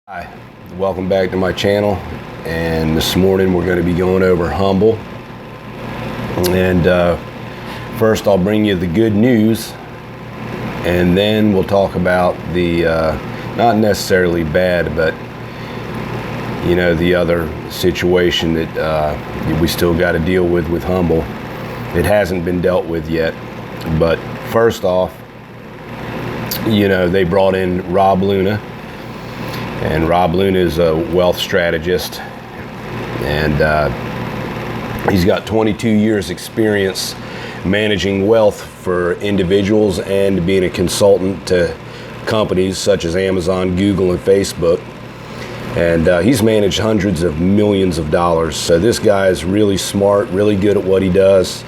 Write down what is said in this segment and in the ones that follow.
Hi, welcome back to my channel, and this morning we're going to be going over Humbl. And first I'll bring you the good news, and then we'll talk about the not necessarily bad, but you know, the other situation that we still got to deal with Humbl. It hasn't been dealt with yet, but first off, you know, they brought in Rob Luna. And Rob Luna is a wealth strategist, and he's got 22 years experience managing wealth for individuals and being a consultant to companies such as Amazon, Google, and Facebook. And he's managed hundreds of millions of dollars. So this guy is really smart, really good at what he does.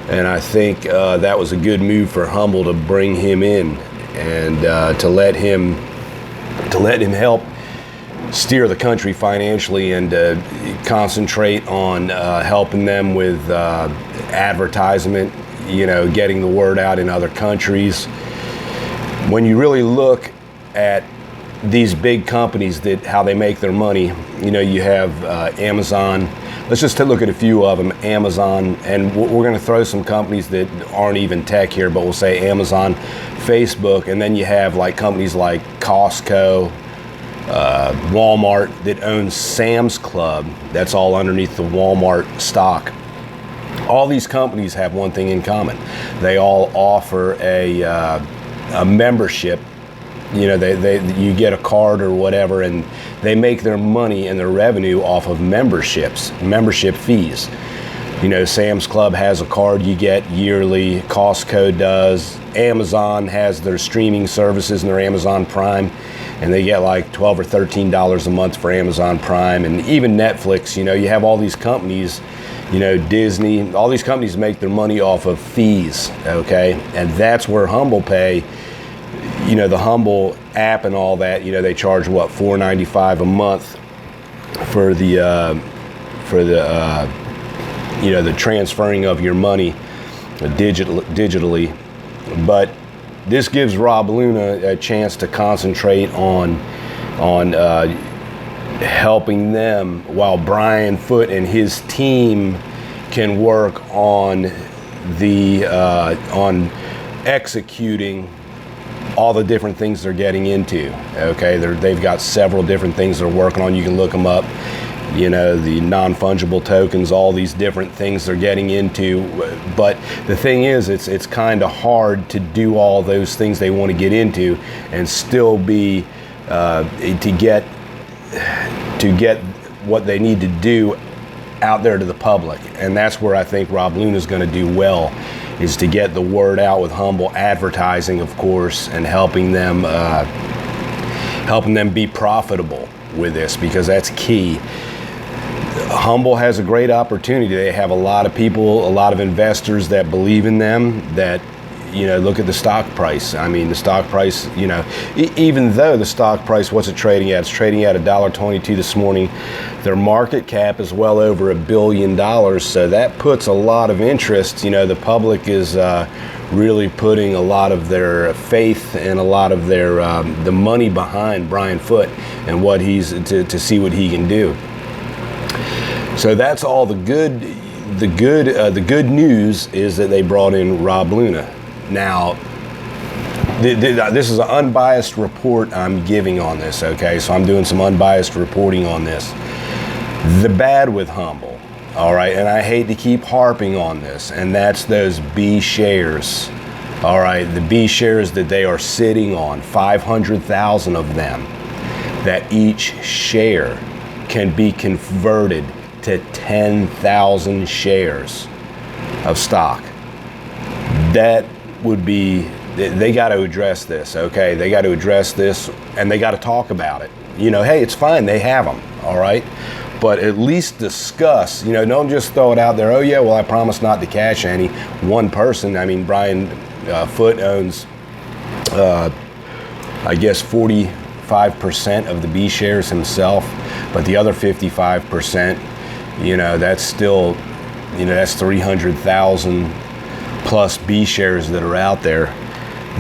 And I think that was a good move for Humbl to bring him in and to let him help steer the country financially and concentrate on helping them with advertisement, you know, getting the word out in other countries. When you really look at these big companies, that how they make their money, you know, you have Amazon. Let's just look at a few of them. Amazon, and we're going to throw some companies that aren't even tech here, but we'll say Amazon, Facebook, and then you have like companies like Costco, Walmart that owns Sam's Club. That's all underneath the Walmart stock. All these companies have one thing in common. They all offer a membership. You know, you get a card or whatever, and they make their money and their revenue off of membership fees. You know, Sam's Club has a card you get yearly, Costco does, Amazon has their streaming services and their Amazon Prime, and they get like $12 or $13 a month for Amazon Prime, and even Netflix. You know, you have all these companies, you know, Disney, all these companies make their money off of fees, okay? And that's where Humbl pay. You know, the Humbl app and all that, you know, they charge what, $4.95 a month for the you know, the transferring of your money digitally. But this gives Rob Luna a chance to concentrate on helping them, while Brian Foote and his team can work on on executing all the different things they're getting into. Okay, they've got several different things they're working on. You can look them up. You know, the non-fungible tokens, all these different things they're getting into. But the thing is, it's kind of hard to do all those things they want to get into and still be to get what they need to do out there to the public. And that's where I think Rob Luna is going to do well, is to get the word out with Humbl, advertising, of course, and helping them be profitable with this, because that's key. Humbl has a great opportunity. They have a lot of people, a lot of investors that believe in them, that, you know, look at the stock price. I mean, the stock price, you know, even though the stock price, what's it trading at? It's trading at $1.22 this morning. Their market cap is well over $1 billion. So that puts a lot of interest. You know, the public is really putting a lot of their faith and a lot of their the money behind Brian Foote and what he's to see what he can do. So that's all the good. The good news is that they brought in Rob Luna. Now, this is an unbiased report I'm giving on this, okay? So I'm doing some unbiased reporting on this. The bad with Humbl, all right, and I hate to keep harping on this, and that's those B shares, all right? The B shares that they are sitting on, 500,000 of them, that each share can be converted to 10,000 shares of stock. That would be, they got to address this, okay? They got to address this, and they got to talk about it. You know, hey, it's fine, they have them, all right? But at least discuss, you know, don't just throw it out there, oh yeah, well, I promise not to cash any. One person, I mean, Brian Foote owns, I guess, 45% of the B shares himself, but the other 55%, you know, that's still, you know, that's 300,000 plus B shares that are out there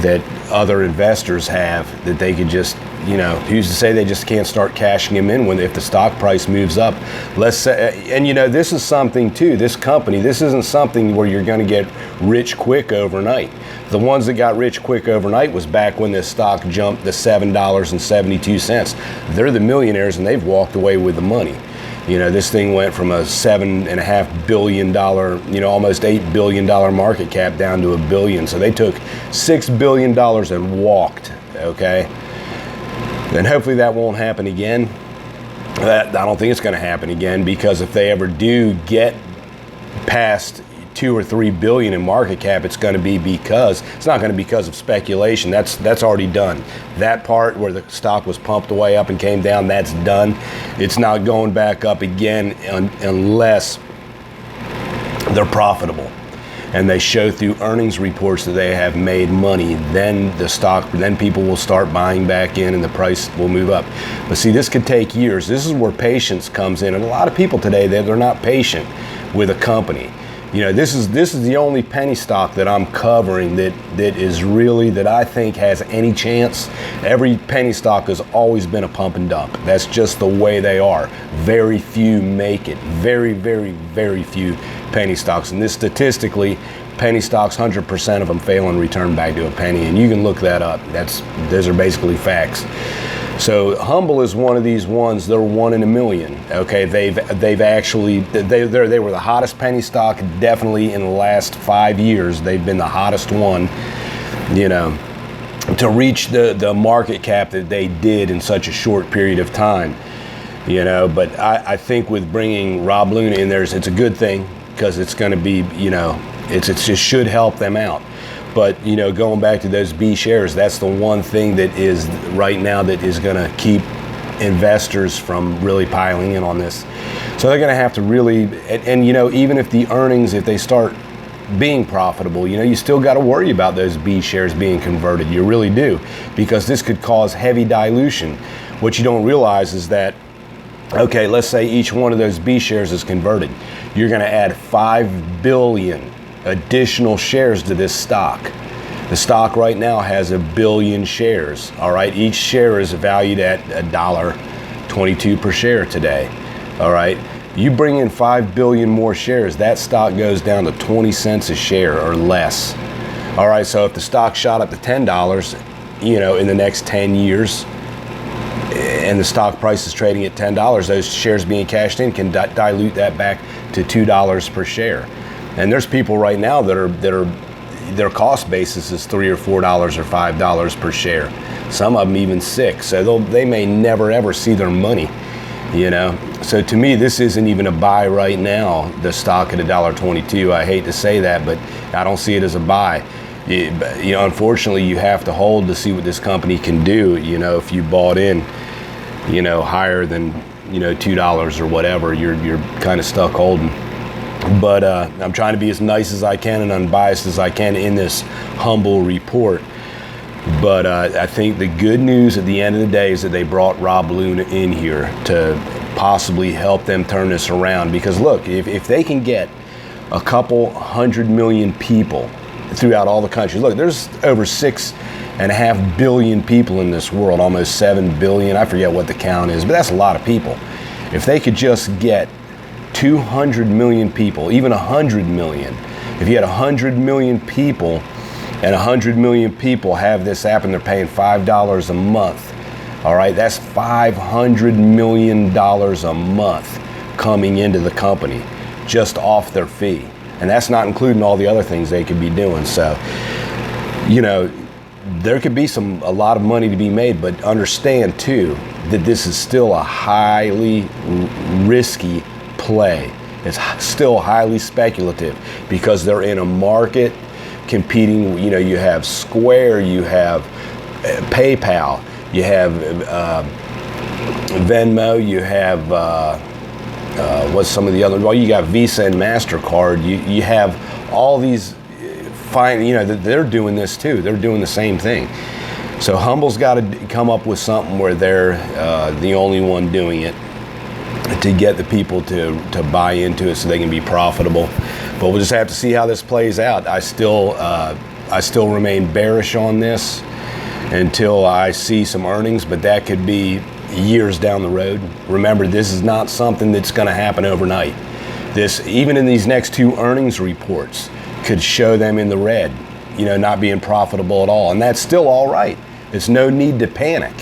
that other investors have, that they could just, who's to say they just can't start cashing them in if the stock price moves up? Let's say, and this is something too, this company, this isn't something where you're going to get rich quick overnight. The ones that got rich quick overnight was back when this stock jumped to $7.72. They're the millionaires and they've walked away with the money. This thing went from a $7.5 billion, almost $8 billion market cap down to $1 billion. So they took $6 billion and walked, okay? Then hopefully that won't happen again. I don't think it's going to happen again, because if they ever do get past 2 or 3 billion in market cap, it's not going to be because of speculation. That's already done. That part where the stock was pumped way up and came down, that's done. It's not going back up again unless they're profitable and they show through earnings reports that they have made money. Then people will start buying back in and the price will move up. But see, this could take years. This is where patience comes in, and a lot of people today, they're not patient with a company. This is the only penny stock that I'm covering that I think has any chance. Every penny stock has always been a pump and dump. That's just the way they are. Very few make it. Very, very, very few penny stocks. And this statistically, penny stocks, 100% of them fail and return back to a penny. And you can look that up. Those are basically facts. So Humbl is one of these ones. They're 1 in a million. Okay, they were the hottest penny stock definitely in the last 5 years. They've been the hottest one, to reach the market cap that they did in such a short period of time. But I think with bringing Rob Luna in there, it's a good thing, because it's going to be, it just should help them out. But, going back to those B shares, that's the one thing that is right now that is going to keep investors from really piling in on this. So they're going to have to really, and even if the earnings, if they start being profitable, you still got to worry about those B shares being converted. You really do, because this could cause heavy dilution. What you don't realize is that, okay, let's say each one of those B shares is converted. You're going to add 5 billion additional shares to this stock. The stock right now has 1 billion shares. All right, each share is valued at $1.22 per share today. All right, you bring in 5 billion more shares, that stock goes down to 20 cents a share or less. All right, so if the stock shot up to $10, in the next 10 years, and the stock price is trading at $10, those shares being cashed in can dilute that back to $2 per share. And there's people right now that are their cost basis is $3 or $4 or $5 per share. Some of them even $6. So they may never ever see their money. So to me, this isn't even a buy right now. The stock at $1.22. I hate to say that, but I don't see it as a buy. Unfortunately, you have to hold to see what this company can do. If you bought in, higher than $2 or whatever, you're kind of stuck holding. But I'm trying to be as nice as I can and unbiased as I can in this Humbl report. But I think the good news at the end of the day is that they brought Rob Luna in here to possibly help them turn this around. Because look, if they can get a couple 100 million people throughout all the countries, look, there's over 6.5 billion people in this world, almost 7 billion. I forget what the count is, but that's a lot of people. If they could just get 200 million people, even 100 million. If you had 100 million people and 100 million people have this app and they're paying $5 a month, all right, that's $500 million a month coming into the company just off their fee. And that's not including all the other things they could be doing. So, there could be a lot of money to be made, but understand too that this is still a highly risky play. It's still highly speculative because they're in a market competing. You have Square, you have PayPal, you have Venmo, you have what's some of the other? Well, you got Visa and MasterCard. You have all these fine. They're doing this too. They're doing the same thing. So Humbl's got to come up with something where they're the only one doing it, to get the people to buy into it so they can be profitable. But we'll just have to see how this plays out. I still remain bearish on this. until I see some earnings, but that could be years down the road. Remember, this is not something that's going to happen overnight. This, even in these next 2 earnings reports, could show them in the red, not being profitable at all. And that's still all right. There's no need to panic,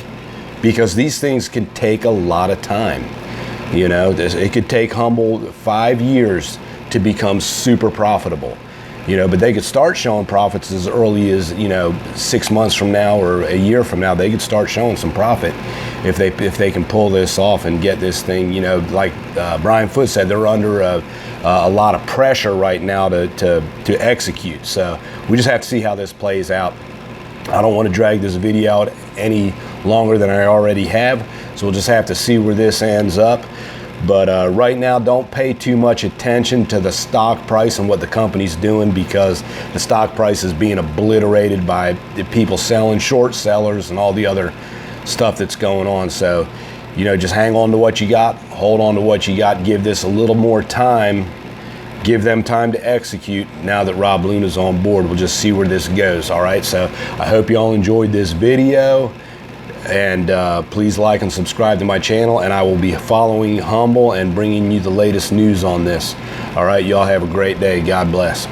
because these things can take a lot of time. It could take Humbl 5 years to become super profitable. But they could start showing profits as early as 6 months from now or a year from now. They could start showing some profit if they can pull this off and get this thing. Like Brian Foote said, they're under a lot of pressure right now to execute. So we just have to see how this plays out. I don't want to drag this video out any longer than I already have, so we'll just have to see where this ends up. But right now, don't pay too much attention to the stock price and what the company's doing, because the stock price is being obliterated by the people selling, short sellers, and all the other stuff that's going on. So, just hang on to what you got, hold on to what you got, give this a little more time, give them time to execute. Now that Rob Luna's on board, we'll just see where this goes. All right, so I hope you all enjoyed this video. And please like and subscribe to my channel, and I will be following Humbl and bringing you the latest news on this. All right, y'all have a great day. God bless.